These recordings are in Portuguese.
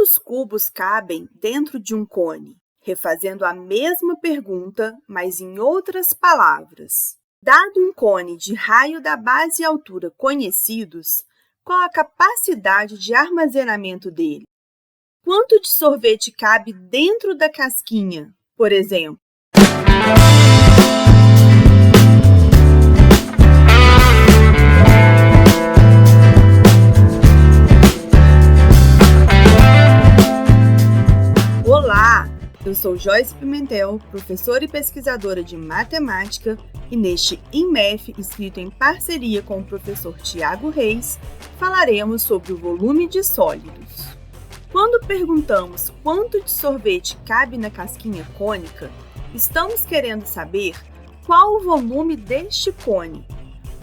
Quantos cubos cabem dentro de um cone? Refazendo a mesma pergunta, mas em outras palavras. Dado um cone de raio da base e altura conhecidos, qual a capacidade de armazenamento dele? Quanto de sorvete cabe dentro da casquinha, por exemplo? Olá, eu sou Joyce Pimentel, professora e pesquisadora de matemática, e neste IMF, escrito em parceria com o professor Tiago Reis, falaremos sobre o volume de sólidos. Quando perguntamos quanto de sorvete cabe na casquinha cônica, estamos querendo saber qual o volume deste cone.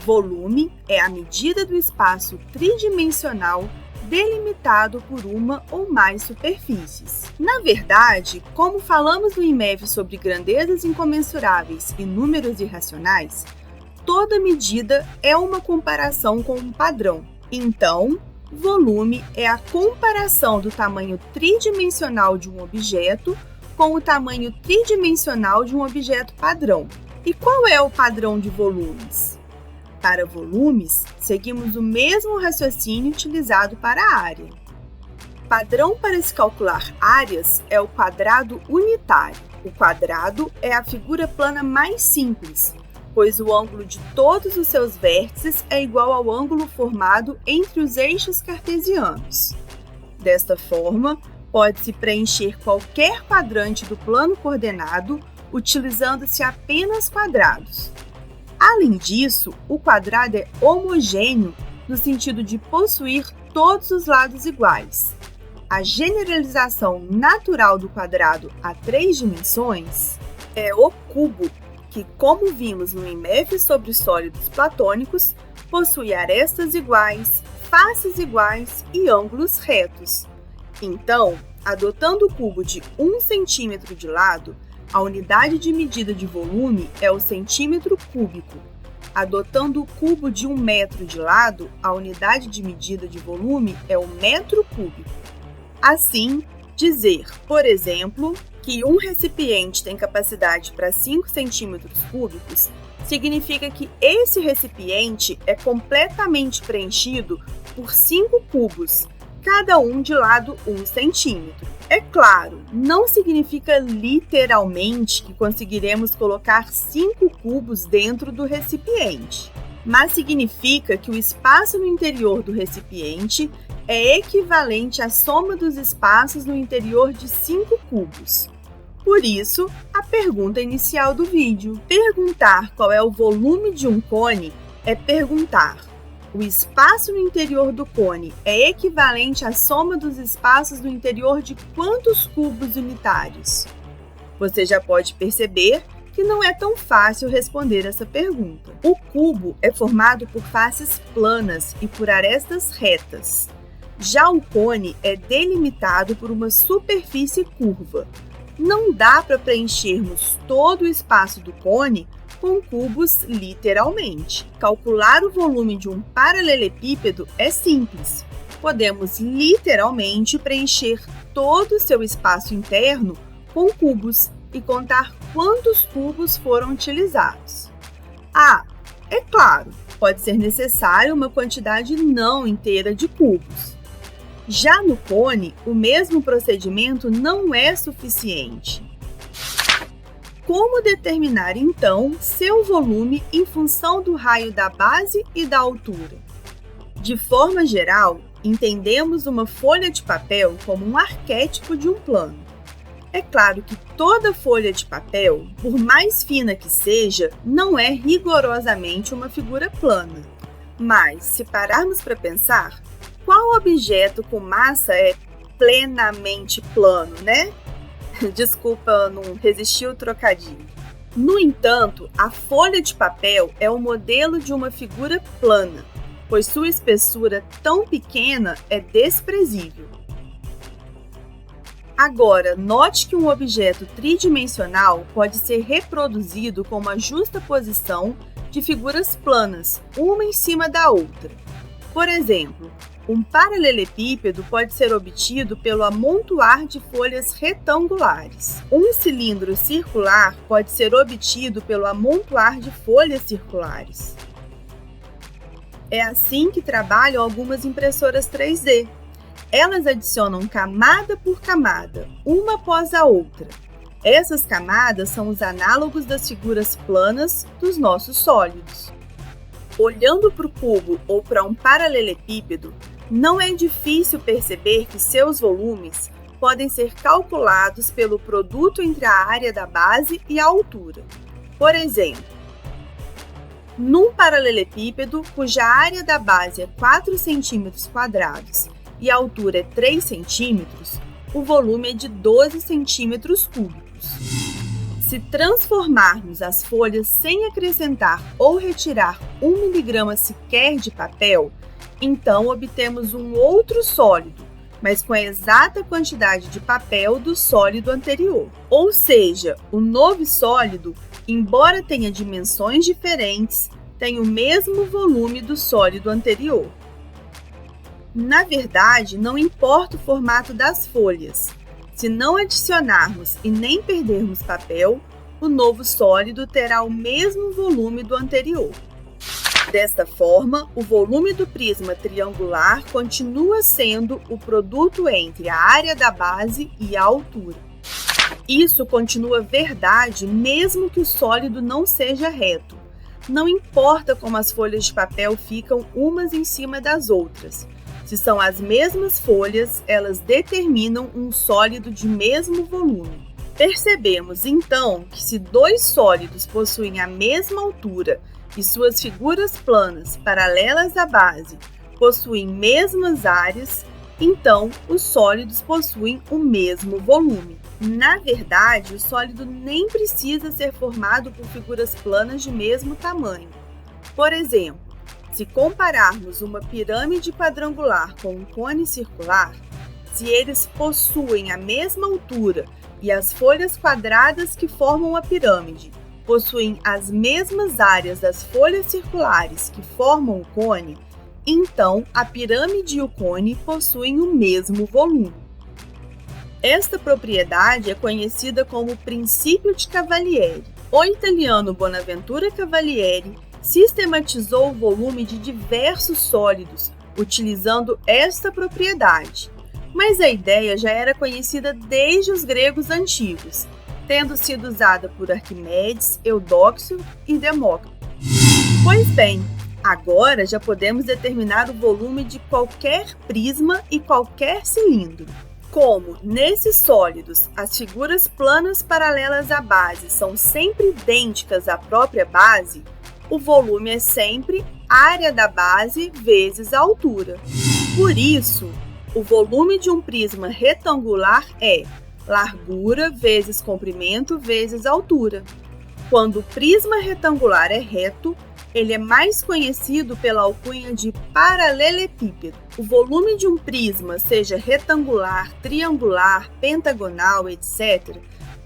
Volume é a medida do espaço tridimensional delimitado por uma ou mais superfícies. Na verdade, como falamos no IMEV sobre grandezas incomensuráveis e números irracionais, toda medida é uma comparação com um padrão. Então, volume é a comparação do tamanho tridimensional de um objeto com o tamanho tridimensional de um objeto padrão. E qual é o padrão de volumes? Para volumes, seguimos o mesmo raciocínio utilizado para a área. Padrão para se calcular áreas é o quadrado unitário. O quadrado é a figura plana mais simples, pois o ângulo de todos os seus vértices é igual ao ângulo formado entre os eixos cartesianos. Desta forma, pode-se preencher qualquer quadrante do plano coordenado utilizando-se apenas quadrados. Além disso, o quadrado é homogêneo no sentido de possuir todos os lados iguais. A generalização natural do quadrado a 3 dimensões é o cubo, que, como vimos no IMF sobre sólidos platônicos, possui arestas iguais, faces iguais e ângulos retos. Então, adotando o cubo de 1 centímetro de lado, a unidade de medida de volume é o centímetro cúbico. Adotando o cubo de 1 metro de lado, a unidade de medida de volume é o metro cúbico. Assim, dizer, por exemplo, que um recipiente tem capacidade para 5 centímetros cúbicos significa que esse recipiente é completamente preenchido por 5 cubos, cada um de lado 1 centímetro. É claro, não significa literalmente que conseguiremos colocar 5 cubos dentro do recipiente, mas significa que o espaço no interior do recipiente é equivalente à soma dos espaços no interior de 5 cubos. Por isso, a pergunta inicial do vídeo. Perguntar qual é o volume de um cone é perguntar: o espaço no interior do cone é equivalente à soma dos espaços no interior de quantos cubos unitários? Você já pode perceber que não é tão fácil responder essa pergunta. O cubo é formado por faces planas e por arestas retas. Já o cone é delimitado por uma superfície curva. Não dá para preenchermos todo o espaço do cone com cubos literalmente. Calcular o volume de um paralelepípedo é simples. Podemos literalmente preencher todo o seu espaço interno com cubos e contar quantos cubos foram utilizados. É claro, pode ser necessário uma quantidade não inteira de cubos. Já no cone, o mesmo procedimento não é suficiente. Como determinar, então, seu volume em função do raio da base e da altura? De forma geral, entendemos uma folha de papel como um arquétipo de um plano. É claro que toda folha de papel, por mais fina que seja, não é rigorosamente uma figura plana. Mas, se pararmos para pensar, qual objeto com massa é plenamente plano, né? Desculpa, não resisti ao trocadilho. No entanto, a folha de papel é o modelo de uma figura plana, pois sua espessura tão pequena é desprezível. Agora, note que um objeto tridimensional pode ser reproduzido com uma justa posição de figuras planas, uma em cima da outra. Por exemplo, Um paralelepípedo pode ser obtido pelo amontoar de folhas retangulares. Um cilindro circular pode ser obtido pelo amontoar de folhas circulares. É assim que trabalham algumas impressoras 3D. Elas adicionam camada por camada, uma após a outra. Essas camadas são os análogos das figuras planas dos nossos sólidos. Olhando para o cubo ou para um paralelepípedo, não é difícil perceber que seus volumes podem ser calculados pelo produto entre a área da base e a altura. Por exemplo, num paralelepípedo cuja área da base é 4 cm² e a altura é 3 cm, o volume é de 12 cm³. Se transformarmos as folhas sem acrescentar ou retirar 1 miligrama sequer de papel, então obtemos um outro sólido, mas com a exata quantidade de papel do sólido anterior. Ou seja, o novo sólido, embora tenha dimensões diferentes, tem o mesmo volume do sólido anterior. Na verdade, não importa o formato das folhas. Se não adicionarmos e nem perdermos papel, o novo sólido terá o mesmo volume do anterior. Desta forma, o volume do prisma triangular continua sendo o produto entre a área da base e a altura. Isso continua verdade mesmo que o sólido não seja reto. Não importa como as folhas de papel ficam umas em cima das outras. Se são as mesmas folhas, elas determinam um sólido de mesmo volume. Percebemos, então, que se dois sólidos possuem a mesma altura e suas figuras planas, paralelas à base, possuem mesmas áreas, então os sólidos possuem o mesmo volume. Na verdade, o sólido nem precisa ser formado por figuras planas de mesmo tamanho. Por exemplo, se compararmos uma pirâmide quadrangular com um cone circular, se eles possuem a mesma altura e as folhas quadradas que formam a pirâmide possuem as mesmas áreas das folhas circulares que formam o cone, então a pirâmide e o cone possuem o mesmo volume. Esta propriedade é conhecida como princípio de Cavalieri. O italiano Bonaventura Cavalieri sistematizou o volume de diversos sólidos utilizando esta propriedade, mas a ideia já era conhecida desde os gregos antigos, tendo sido usada por Arquimedes, Eudóxio e Demócrito. Pois bem, agora já podemos determinar o volume de qualquer prisma e qualquer cilindro. Como, nesses sólidos, as figuras planas paralelas à base são sempre idênticas à própria base, o volume é sempre área da base vezes a altura. Por isso, o volume de um prisma retangular é largura vezes comprimento vezes altura. Quando o prisma retangular é reto, ele é mais conhecido pela alcunha de paralelepípedo. O volume de um prisma, seja retangular, triangular, pentagonal, etc.,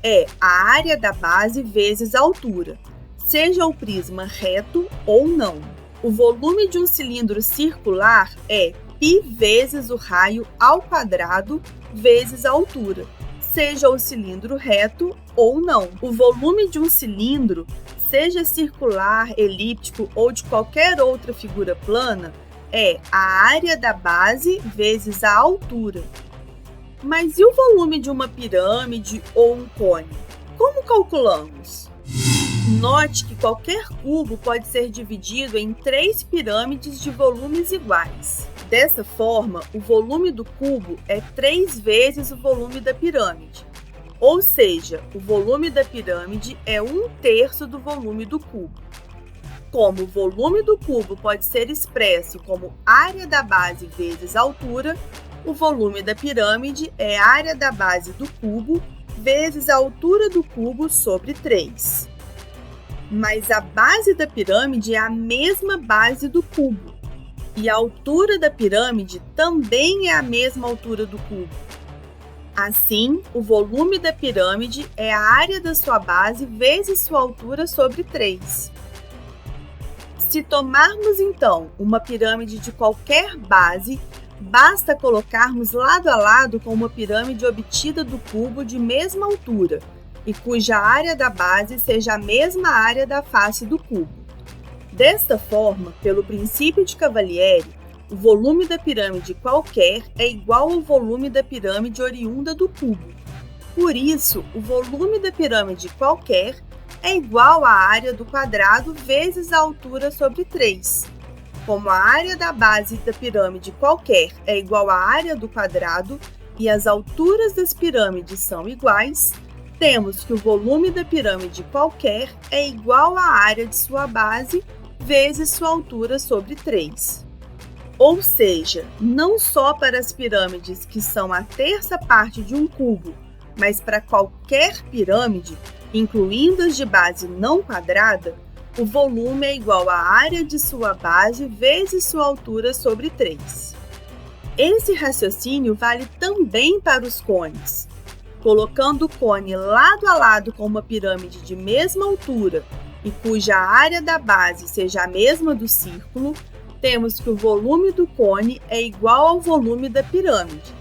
é a área da base vezes a altura, seja o prisma reto ou não. O volume de um cilindro circular é π vezes o raio ao quadrado vezes a altura, seja o cilindro reto ou não. O volume de um cilindro, seja circular, elíptico ou de qualquer outra figura plana, é a área da base vezes a altura. Mas e o volume de uma pirâmide ou um cone? Como calculamos? Note que qualquer cubo pode ser dividido em 3 pirâmides de volumes iguais. Dessa forma, o volume do cubo é 3 vezes o volume da pirâmide. Ou seja, o volume da pirâmide é 1/3 do volume do cubo. Como o volume do cubo pode ser expresso como área da base vezes altura, o volume da pirâmide é área da base do cubo vezes a altura do cubo sobre 3. Mas a base da pirâmide é a mesma base do cubo, e a altura da pirâmide também é a mesma altura do cubo. Assim, o volume da pirâmide é a área da sua base vezes sua altura sobre 3. Se tomarmos, então, uma pirâmide de qualquer base, Basta colocarmos lado a lado com uma pirâmide obtida do cubo de mesma altura e cuja área da base seja a mesma área da face do cubo. Desta forma, pelo princípio de Cavalieri, o volume da pirâmide qualquer é igual ao volume da pirâmide oriunda do cubo. Por isso, o volume da pirâmide qualquer é igual à área do quadrado vezes a altura sobre 3. Como a área da base da pirâmide qualquer é igual à área do quadrado e as alturas das pirâmides são iguais, temos que o volume da pirâmide qualquer é igual à área de sua base vezes sua altura sobre 3. Ou seja, não só para as pirâmides que são a terça parte de um cubo, mas para qualquer pirâmide, incluindo as de base não quadrada, o volume é igual à área de sua base vezes sua altura sobre 3. Esse raciocínio vale também para os cones. Colocando o cone lado a lado com uma pirâmide de mesma altura e cuja área da base seja a mesma do círculo, temos que o volume do cone é igual ao volume da pirâmide.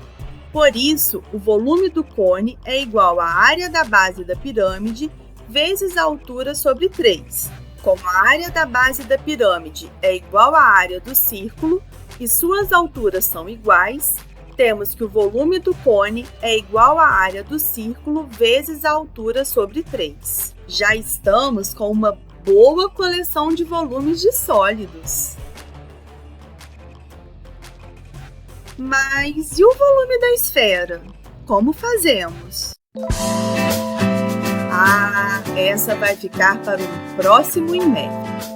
Por isso, o volume do cone é igual à área da base da pirâmide vezes a altura sobre 3. Como a área da base da pirâmide é igual à área do círculo e suas alturas são iguais, temos que o volume do cone é igual à área do círculo vezes a altura sobre 3. Já estamos com uma boa coleção de volumes de sólidos. Mas e o volume da esfera? Como fazemos? Essa vai ficar para um próximo INMEF.